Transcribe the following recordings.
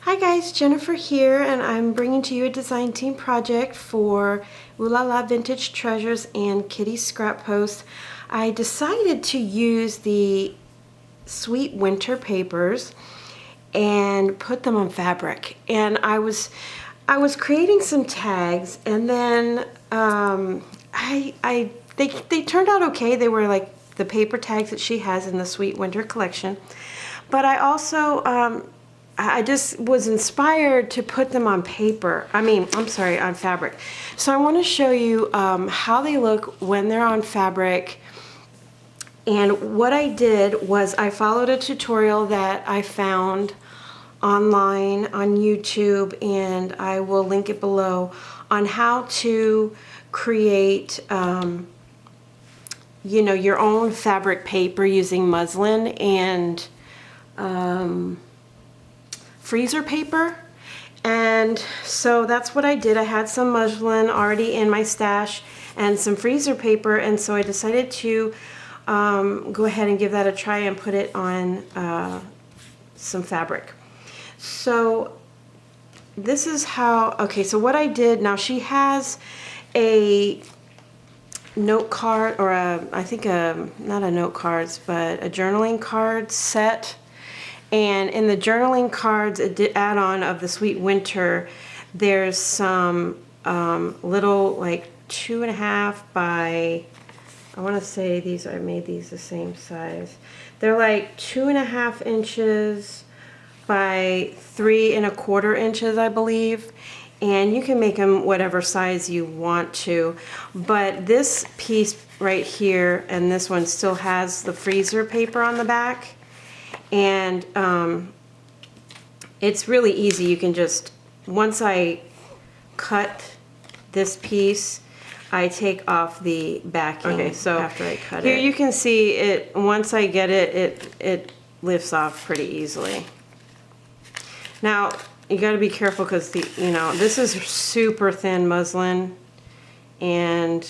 Hi guys, Jennifer here, and I'm bringing to you a design team project for Ooh La La Vintage Treasures and Kitty Scrap Post. I decided to use the Sweet Winter papers and put them on fabric. And I was creating some tags, and then they turned out okay. They were like the paper tags that she has in the Sweet Winter collection. But I also I just was inspired to put them on paper. On fabric. So I want to show you how they look when they're on fabric. And what I did was I followed a tutorial that I found online on YouTube, and I will link it below, on how to create your own fabric paper using muslin and freezer paper. And so that's what I did. I had some muslin already in my stash and some freezer paper, and so I decided to go ahead and give that a try and put it on some fabric. So this is how, okay, so what I did, now she has a note card, or not a note cards, but a journaling card set. And in the journaling cards add-on of the Sweet Winter, there's some little, like 2.5 by, I want to say these, I made these the same size. They're like 2.5 inches by 3.25 inches, I believe. And you can make them whatever size you want to. But this piece right here and this one still has the freezer paper on the back. And it's really easy. You can just, once I cut this piece, I take off the backing. Okay, so after I cut it, here you can see it. Once I get it, it lifts off pretty easily. Now you got to be careful because this is super thin muslin, and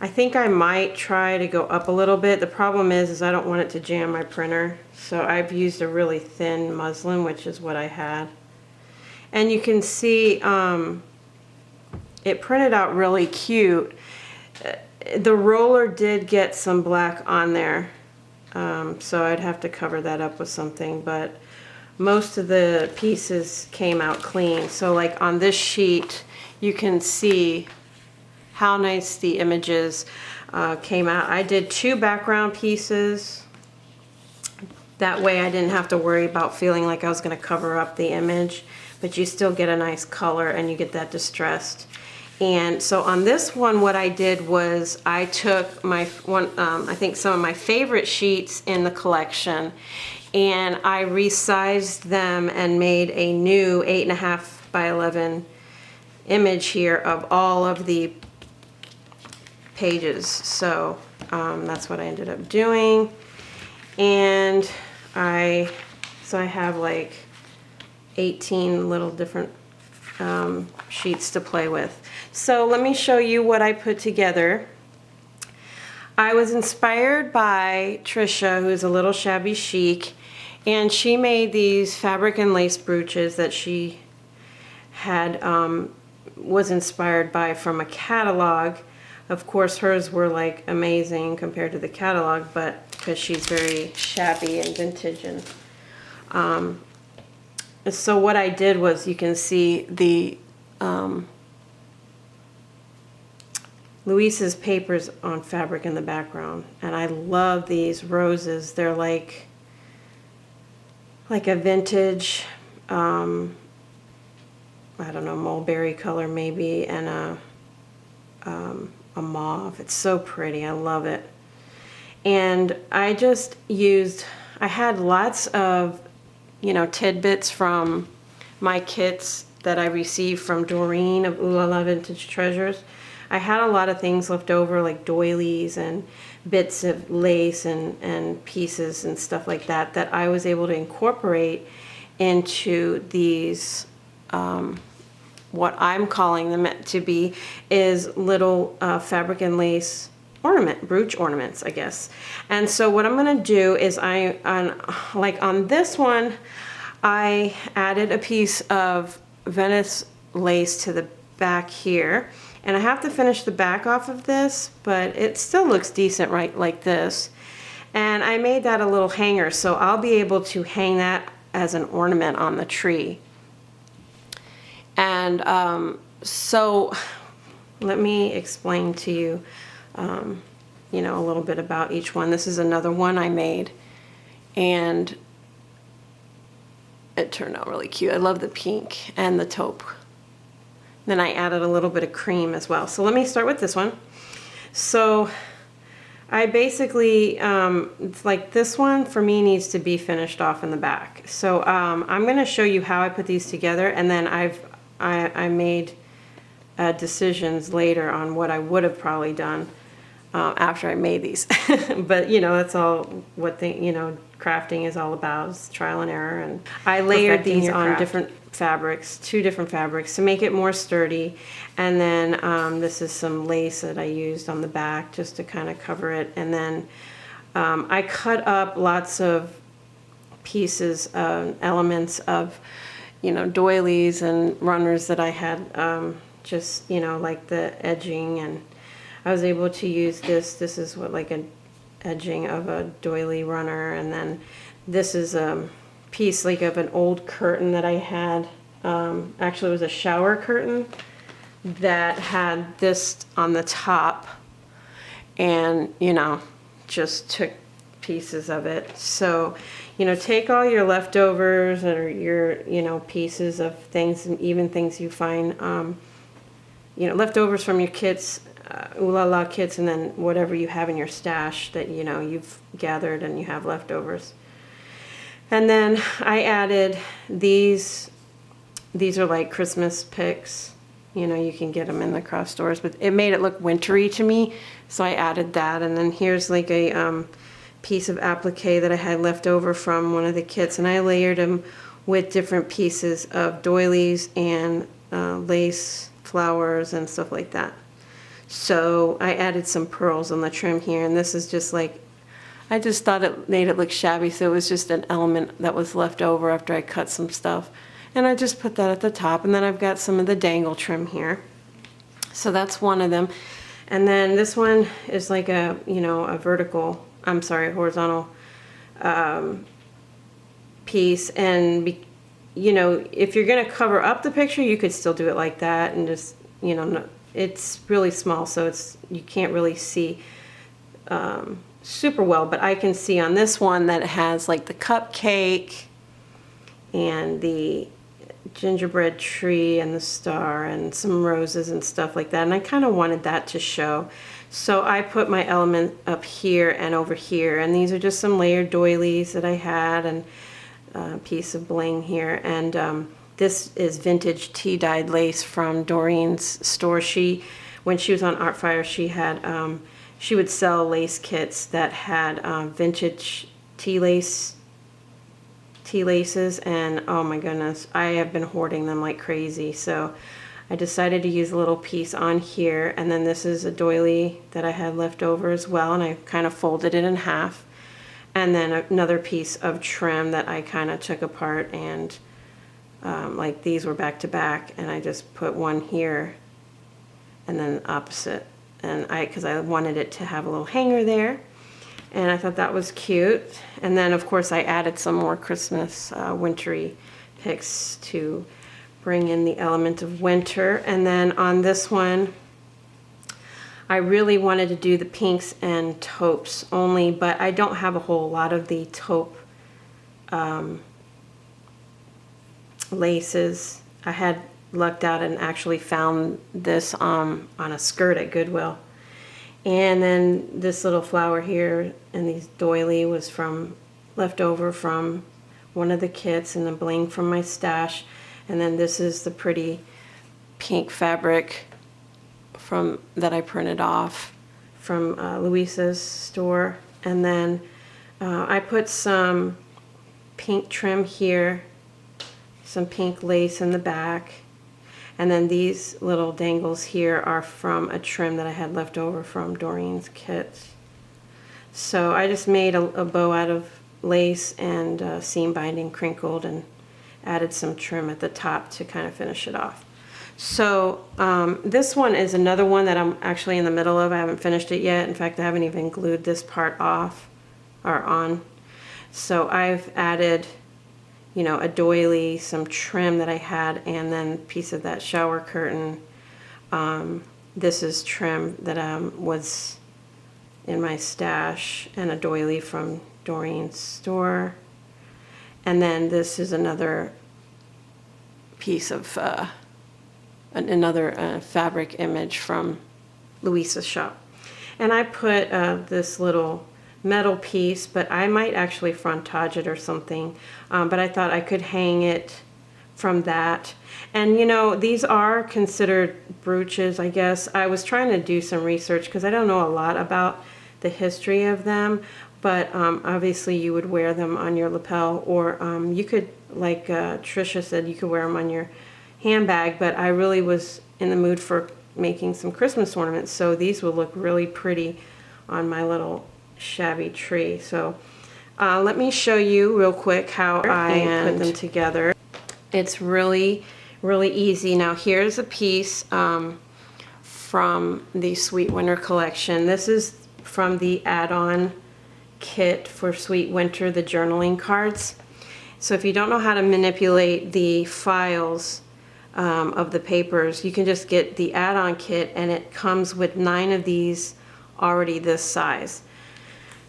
I think I might try to go up a little bit. The problem is I don't want it to jam my printer. So I've used a really thin muslin, which is what I had. And you can see it printed out really cute. The roller did get some black on there. So I'd have to cover that up with something, but most of the pieces came out clean. So like on this sheet, you can see how nice the images came out. I did 2 background pieces. That way I didn't have to worry about feeling like I was going to cover up the image, but you still get a nice color and you get that distressed. And so on this one, what I did was I took my I think some of my favorite sheets in the collection, and I resized them and made a new 8.5 by 11 image here of all of the pages. So that's what I ended up doing. And I have like 18 little different sheets to play with. So let me show you what I put together. I was inspired by Trisha, who's a little shabby chic, and she made these fabric and lace brooches that she had was inspired by from a catalog. Of course, hers were like amazing compared to the catalog, but because she's very shabby and vintage. And so what I did was, you can see the Luisa's papers on fabric in the background, and I love these roses. They're like a vintage, I don't know, mulberry color maybe, and a mauve. It's so pretty. I love it. And I just used, I had lots of, tidbits from my kits that I received from Doreen of Ooh La La Vintage Treasures. I had a lot of things left over, like doilies and bits of lace and pieces and stuff like that, that I was able to incorporate into these what I'm calling them to be is little fabric and lace brooch ornaments, I guess. And so what I'm going to do is on this one, I added a piece of Venice lace to the back here, and I have to finish the back off of this, but it still looks decent right like this. And I made that a little hanger, so I'll be able to hang that as an ornament on the tree. And so let me explain to you, you know, a little bit about each one. This is another one I made, and it turned out really cute. I love the pink and the taupe. Then I added a little bit of cream as well. So let me start with this one. So I basically, it's like this one for me needs to be finished off in the back. So I'm going to show you how I put these together, and then I made decisions later on what I would have probably done after I made these. But you know, that's all what you know, crafting is all about, is trial and error. And I layered these on different fabrics, 2 different fabrics, to make it more sturdy. And then this is some lace that I used on the back just to kind of cover it. And then I cut up lots of pieces, elements of, you know, doilies and runners that I had, just, you know, like the edging. And I was able to use this. This is what, like an edging of a doily runner. And then this is a piece like of an old curtain that I had. Actually, it was a shower curtain that had this on the top, and you know, just took pieces of it. So, you know, take all your leftovers or your, you know, pieces of things, and even things you find, you know, leftovers from your kits, ooh la la kits, and then whatever you have in your stash that, you know, you've gathered and you have leftovers. And then I added these. These are like Christmas picks. You know, you can get them in the craft stores, but it made it look wintry to me, so I added that. And then here's like a piece of applique that I had left over from one of the kits, and I layered them with different pieces of doilies and lace flowers and stuff like that. So I added some pearls on the trim here, and this is just like, I just thought it made it look shabby, so it was just an element that was left over after I cut some stuff. And I just put that at the top, and then I've got some of the dangle trim here. So that's one of them. And then this one is like a, you know, a vertical, I'm sorry, horizontal piece. And, you know, if you're gonna cover up the picture, you could still do it like that and just, you know, it's really small, so it's, you can't really see super well, but I can see on this one that it has like the cupcake and the gingerbread tree and the star and some roses and stuff like that, and I kind of wanted that to show. So I put my element up here and over here, and these are just some layered doilies that I had, and a piece of bling here. And this is vintage tea-dyed lace from Doreen's store. When she was on Artfire, she had she would sell lace kits that had vintage tea laces, and oh my goodness, I have been hoarding them like crazy. So I decided to use a little piece on here, and then this is a doily that I had left over as well, and I kind of folded it in half. And then another piece of trim that I kind of took apart, and like these were back to back, and I just put one here and then opposite, and because I wanted it to have a little hanger there, and I thought that was cute. And then of course I added some more Christmas wintry picks to bring in the element of winter. And then on this one, I really wanted to do the pinks and taupes only, but I don't have a whole lot of the taupe laces. I had lucked out and actually found this on a skirt at Goodwill. And then this little flower here and these doily was left over from one of the kits, and the bling from my stash. And then this is the pretty pink fabric that I printed off from Louisa's store. And then I put some pink trim here, some pink lace in the back, and then these little dangles here are from a trim that I had left over from Doreen's kit. So I just made a bow out of lace and seam binding crinkled, and added some trim at the top to kind of finish it off. So this one is another one that I'm actually in the middle of. I haven't finished it yet. In fact, I haven't even glued this part off or on. So I've added, you know, a doily, some trim that I had, and then a piece of that shower curtain. This is trim that was in my stash, and a doily from Doreen's store. And then this is another piece of another fabric image from Louisa's shop. And I put this little metal piece, but I might actually frontage it or something. But I thought I could hang it from that. And you know, these are considered brooches, I guess. I was trying to do some research because I don't know a lot about the history of them, but obviously you would wear them on your lapel, or you could, like Trisha said, you could wear them on your handbag, but I really was in the mood for making some Christmas ornaments, so these would look really pretty on my little shabby tree. So let me show you real quick how I put them together. It's really, really easy. Now here's a piece from the Sweet Winter collection. This is from the add-on kit for Sweet Winter, the journaling cards. So if you don't know how to manipulate the files of the papers, you can just get the add-on kit, and it comes with 9 of these already this size.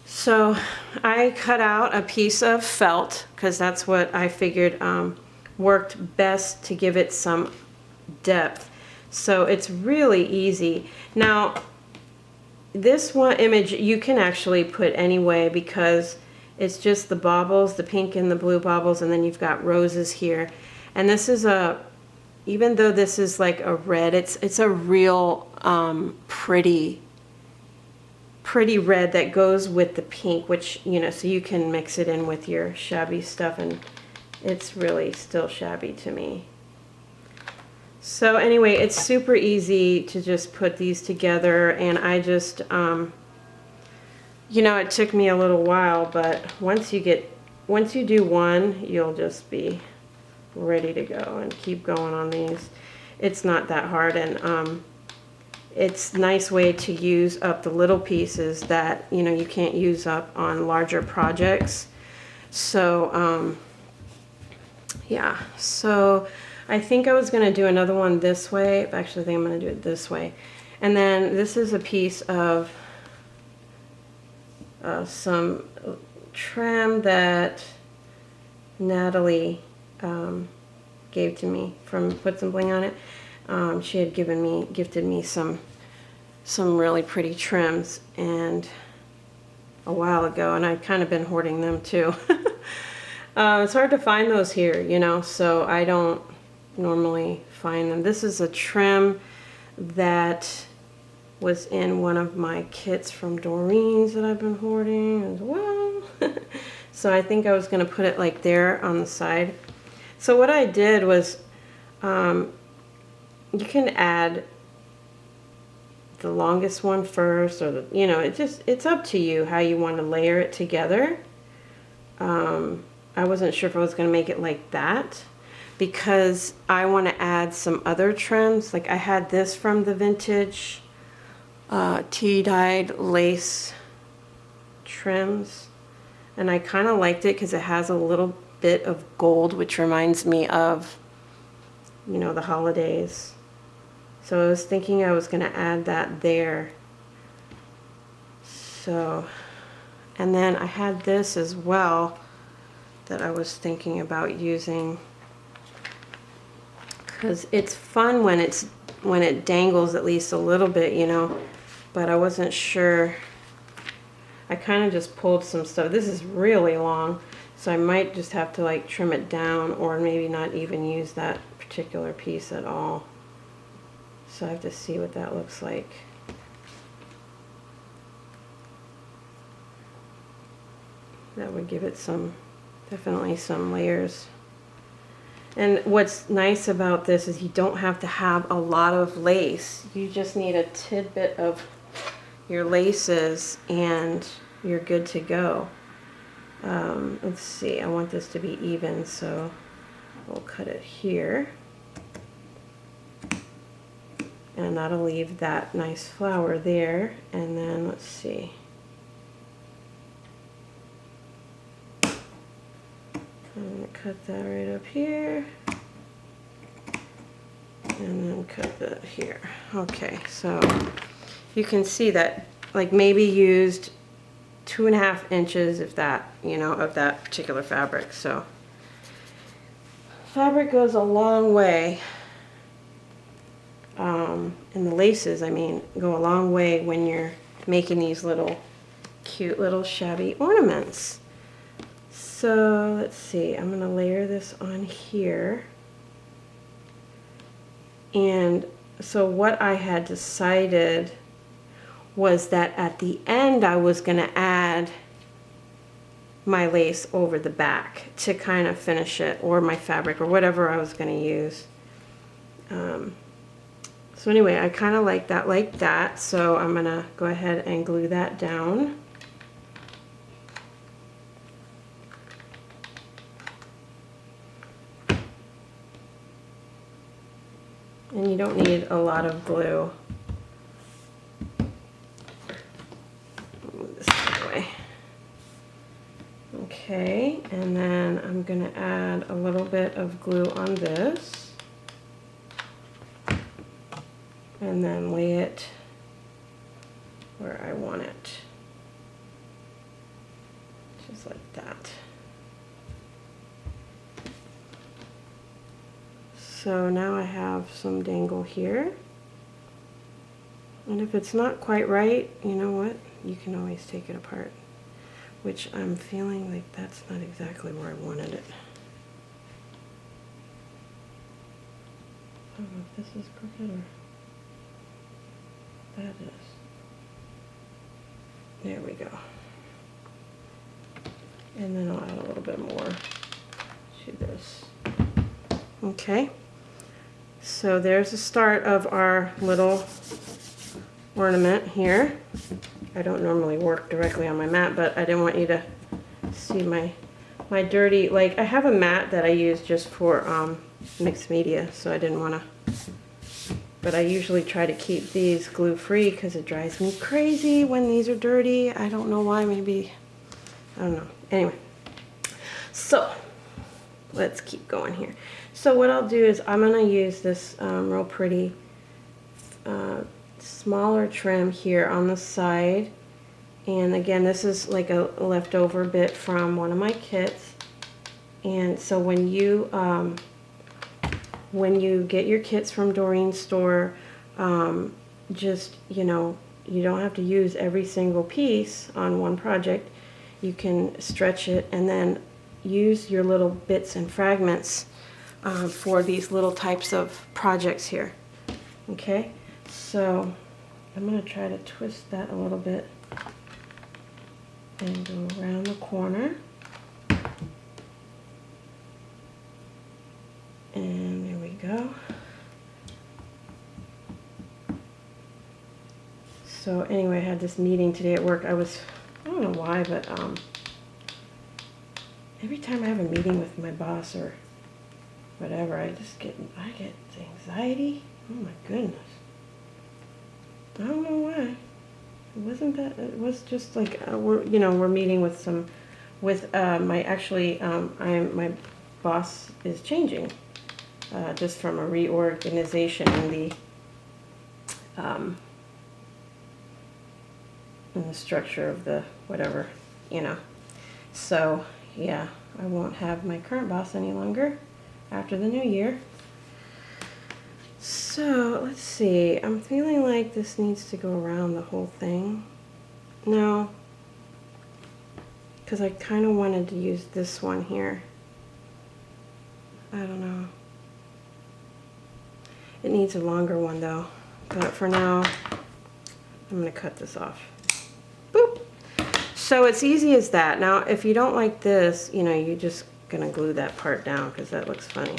So I cut out a piece of felt because that's what I figured worked best to give it some depth. So it's really easy. Now this one image you can actually put anyway because it's just the baubles, the pink and the blue baubles, and then you've got roses here. And this is even though this is like a red, it's a real pretty red that goes with the pink, which, you know, so you can mix it in with your shabby stuff, and it's really still shabby to me. So anyway, it's super easy to just put these together, and I just, you know, it took me a little while, but once you do one, you'll just be ready to go and keep going on these. It's not that hard, and it's a nice way to use up the little pieces that, you know, you can't use up on larger projects. So yeah, so I think I was going to do another one this way. Actually, I think I'm going to do it this way. And then this is a piece of some trim that Natalie gave to me from Put Some Bling on It. She had gifted me some really pretty trims and a while ago, and I've kind of been hoarding them too. It's hard to find those here, you know, so I don't normally find them. This is a trim that was in one of my kits from Doreen's that I've been hoarding as well. So I think I was going to put it like there on the side. So what I did was, you can add the longest one first, or the, you know, it's up to you how you want to layer it together. I wasn't sure if I was going to make it like that because I want to add some other trims. Like I had this from the vintage tea-dyed lace trims, and I kind of liked it because it has a little bit of gold, which reminds me of, you know, the holidays. So I was thinking I was going to add that there. So, and then I had this as well that I was thinking about using because it's fun when it dangles at least a little bit, you know, but I wasn't sure. I kind of just pulled some stuff. This is really long, so I might just have to like trim it down, or maybe not even use that particular piece at all. So I have to see what that looks like. That would give it definitely some layers. And what's nice about this is you don't have to have a lot of lace. You just need a tidbit of your laces and you're good to go. Let's see, I want this to be even, so we'll cut it here. And that'll leave that nice flower there. And then let's see. I'm going to cut that right up here. And then cut that here. Okay, so you can see that like maybe used 2.5 inches, if that, you know, of that particular fabric. So fabric goes a long way. And the laces, I mean, go a long way when you're making these little cute little shabby ornaments. So let's see, I'm going to layer this on here. And so what I had decided was that at the end I was going to add my lace over the back to kind of finish it, or my fabric, or whatever I was going to use. So anyway, I kind of like that, so I'm going to go ahead and glue that down. And you don't need a lot of glue. Move this out of the way. Okay, and then I'm going to add a little bit of glue on this. And then lay it where I want it. Just like that. So now I have some dangle here. And if it's not quite right, you know what? You can always take it apart. Which I'm feeling like that's not exactly where I wanted it. I don't know if this is crooked or... That is. There we go. And then I'll add a little bit more to this. Okay. So there's the start of our little ornament here. I don't normally work directly on my mat, but I didn't want you to see my dirty, like I have a mat that I use just for mixed media, so I didn't want to. But I usually try to keep these glue-free because it drives me crazy when these are dirty. I don't know why, maybe, I don't know. Anyway, so let's keep going here. So what I'll do is I'm going to use this real pretty smaller trim here on the side. And again, this is like a leftover bit from one of my kits. And so when you get your kits from Doreen's store, just, you know, you don't have to use every single piece on one project. You can stretch it and then use your little bits and fragments for these little types of projects here. Okay, so I'm going to try to twist that a little bit and go around the corner. And there we go. So anyway, I had this meeting today at work. I don't know why, but every time I have a meeting with my boss or whatever, I get anxiety. Oh my goodness. I don't know why. It wasn't that, it was just like, we're meeting with my boss is changing. Just from a reorganization in the structure of the whatever, you know. So yeah, I won't have my current boss any longer after the new year. So let's see, I'm feeling like this needs to go around the whole thing. No, because I kind of wanted to use this one here. I don't know. It needs a longer one though, but for now, I'm going to cut this off. Boop! So it's easy as that. Now, if you don't like this, you know, you're just going to glue that part down because that looks funny.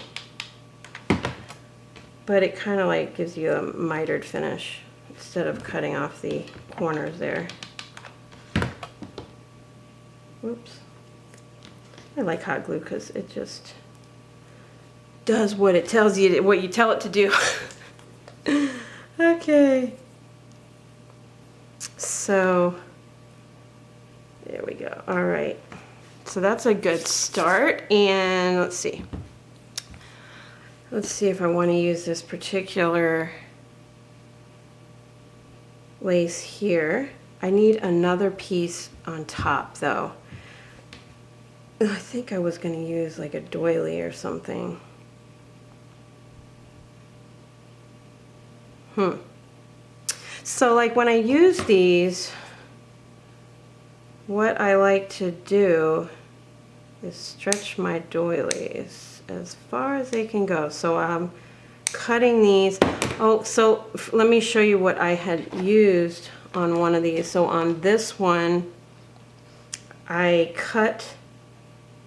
But it kind of like gives you a mitered finish instead of cutting off the corners there. Whoops. I like hot glue because it just does what it tells you, what you tell it to do. Okay. So, there we go. All right. So that's a good start. And let's see. Let's see if I want to use this particular lace here. I need another piece on top though. I think I was going to use like a doily or something. So like when I use these, what I like to do is stretch my doilies as far as they can go. So I'm cutting these. Oh, so let me show you what I had used on one of these. So on this one, I cut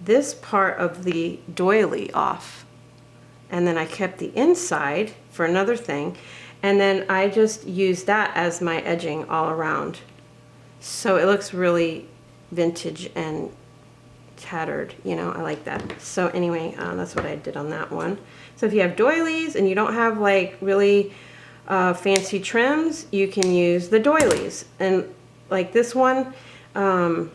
this part of the doily off, and then I kept the inside for another thing, and then I just used that as my edging all around. So it looks really vintage and tattered, you know, I like that. So anyway, that's what I did on that one. So if you have doilies and you don't have like really fancy trims, you can use the doilies. And like this one, you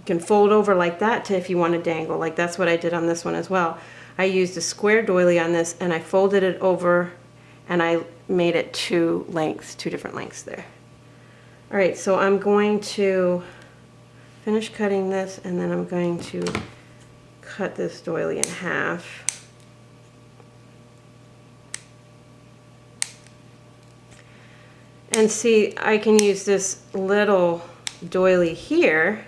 can fold over like that to if you want to dangle. Like that's what I did on this one as well. I used a square doily on this and I folded it over and I made it two different lengths there. All right, so I'm going to finish cutting this and then I'm going to cut this doily in half. And see, I can use this little doily here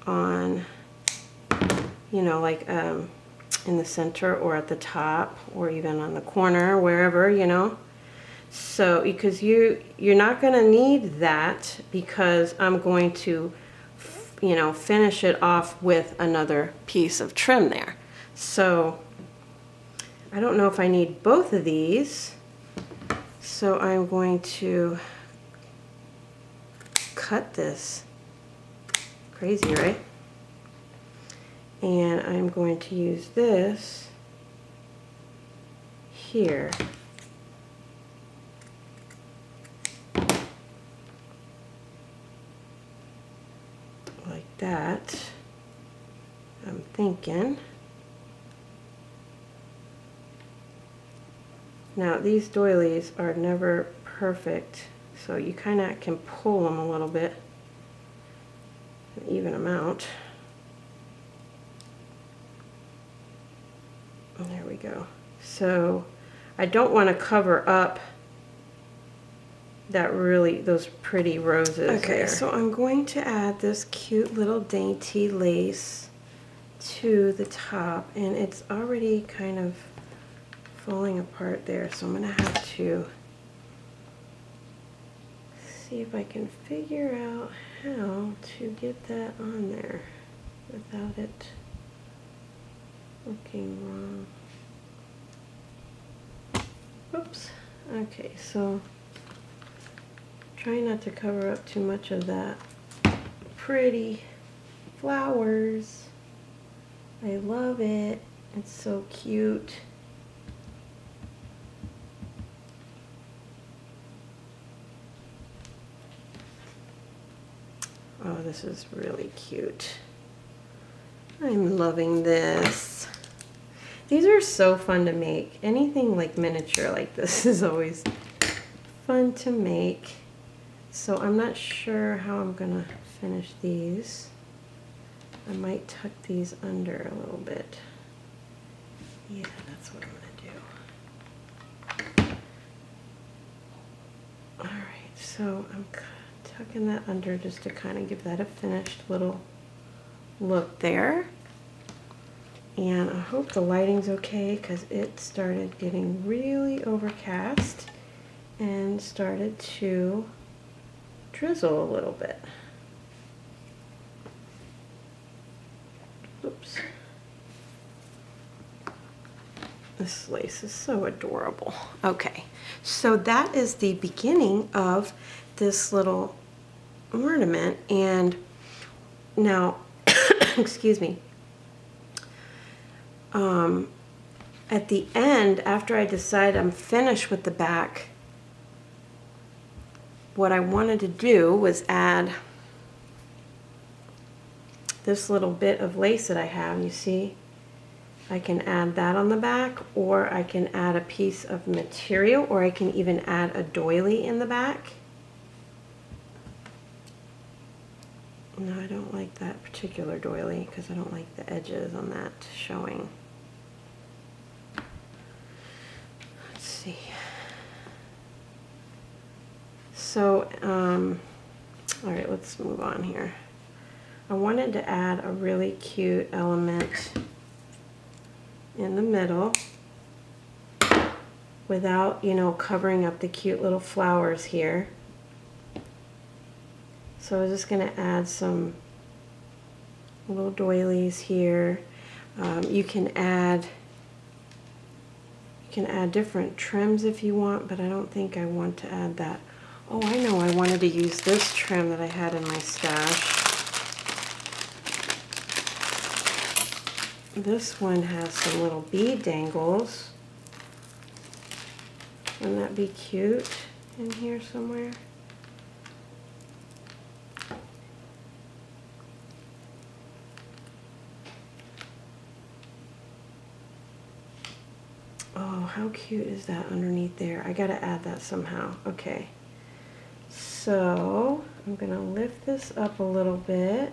on, you know, like in the center or at the top or even on the corner, wherever, you know. So because you're not going to need that because I'm going to, you know, finish it off with another piece of trim there. So I don't know if I need both of these. So I'm going to cut this. Crazy, right? And I'm going to use this here. Like that, I'm thinking. Now these doilies are never perfect, so you kind of can pull them a little bit, an even amount. And there we go. So I don't want to cover up those pretty roses. Okay, there. So I'm going to add this cute little dainty lace to the top, and it's already kind of falling apart there, so I'm going to have to see if I can figure out how to get that on there without it looking wrong. Oops. Okay, so try not to cover up too much of that pretty flowers. I love it. It's so cute. Oh, this is really cute. I'm loving this. These are so fun to make. Anything like miniature like this is always fun to make. So I'm not sure how I'm gonna finish these. I might tuck these under a little bit. Yeah, that's what I'm gonna do. All right, so I'm tucking that under just to kind of give that a finished little look there. And I hope the lighting's okay because it started getting really overcast and started to drizzle a little bit. Oops. This lace is so adorable. Okay, so that is the beginning of this little ornament. And now, excuse me, at the end, after I decide I'm finished with the back, what I wanted to do was add this little bit of lace that I have. You see, I can add that on the back, or I can add a piece of material, or I can even add a doily in the back. No, I don't like that particular doily because I don't like the edges on that showing. Let's see. So, all right, let's move on here. I wanted to add a really cute element in the middle without, you know, covering up the cute little flowers here. So I was just going to add some little doilies here. You can add different trims if you want, but I don't think I want to add that. Oh, I know, I wanted to use this trim that I had in my stash. This one has some little bead dangles. Wouldn't that be cute in here somewhere? Oh, how cute is that underneath there? I gotta add that somehow. Okay. So I'm gonna lift this up a little bit.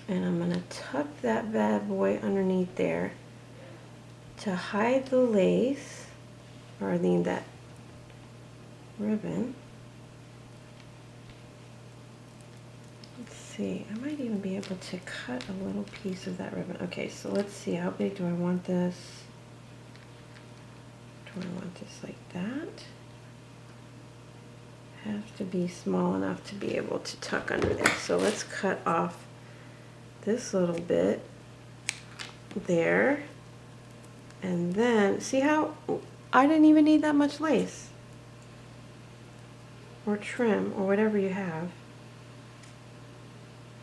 And I'm gonna tuck that bad boy underneath there to hide the lace, or I mean that ribbon. Let's see, I might even be able to cut a little piece of that ribbon. Okay, so let's see, how big do I want this? Do I want this like that? Has to be small enough to be able to tuck under there. So let's cut off this little bit there, and then see how I didn't even need that much lace or trim or whatever you have.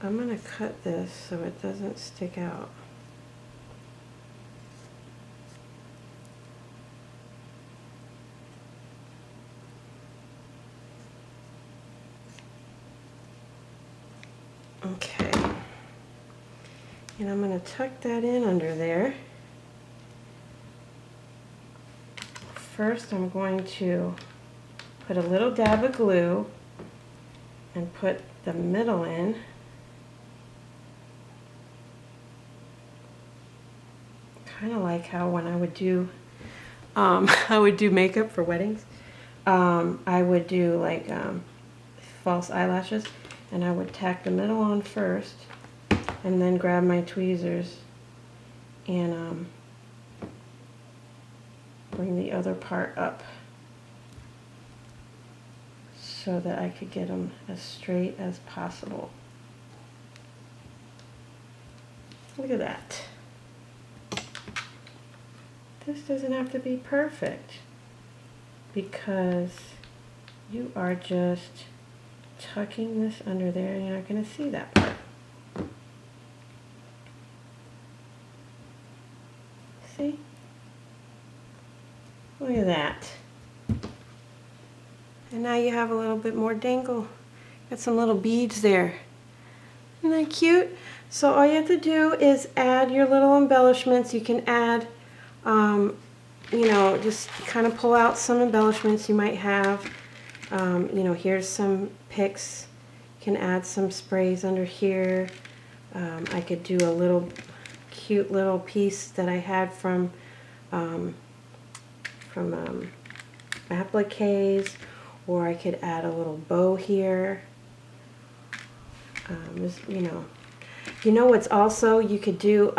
I'm going to cut this so it doesn't stick out. Okay. And I'm going to tuck that in under there. First, I'm going to put a little dab of glue and put the middle in. Kind of like how when I would do makeup for weddings, I would do like false eyelashes, and I would tack the middle on first, and then grab my tweezers and bring the other part up so that I could get them as straight as possible. Look at that. This doesn't have to be perfect because you are just tucking this under there and you're not going to see that part. See? Look at that. And now you have a little bit more dangle. Got some little beads there. Isn't that cute? So all you have to do is add your little embellishments. You can add, you know, just kind of pull out some embellishments you might have. You know, here's some picks. You can add some sprays under here. I could do a little cute little piece that I had from appliques, or I could add a little bow here. You know what's also you could do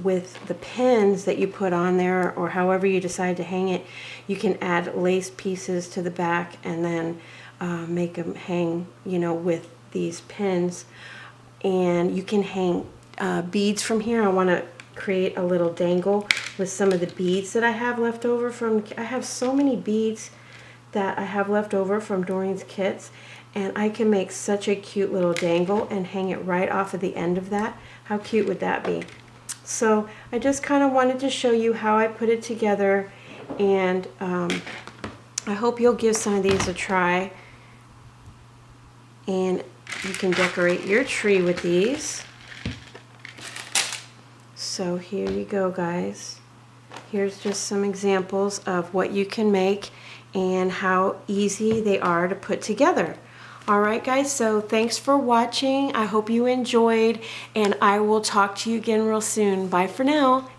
with the pins that you put on there, or however you decide to hang it, you can add lace pieces to the back and then make them hang, you know, with these pins. And you can hang beads from here. I want to create a little dangle with some of the beads that I have left over from, I have so many beads that I have left over from Doreen's kits, and I can make such a cute little dangle and hang it right off of the end of that. How cute would that be? So I just kind of wanted to show you how I put it together, and I hope you'll give some of these a try, and you can decorate your tree with these. So here you go, guys. Here's just some examples of what you can make and how easy they are to put together. Alright guys, so thanks for watching. I hope you enjoyed, and I will talk to you again real soon. Bye for now.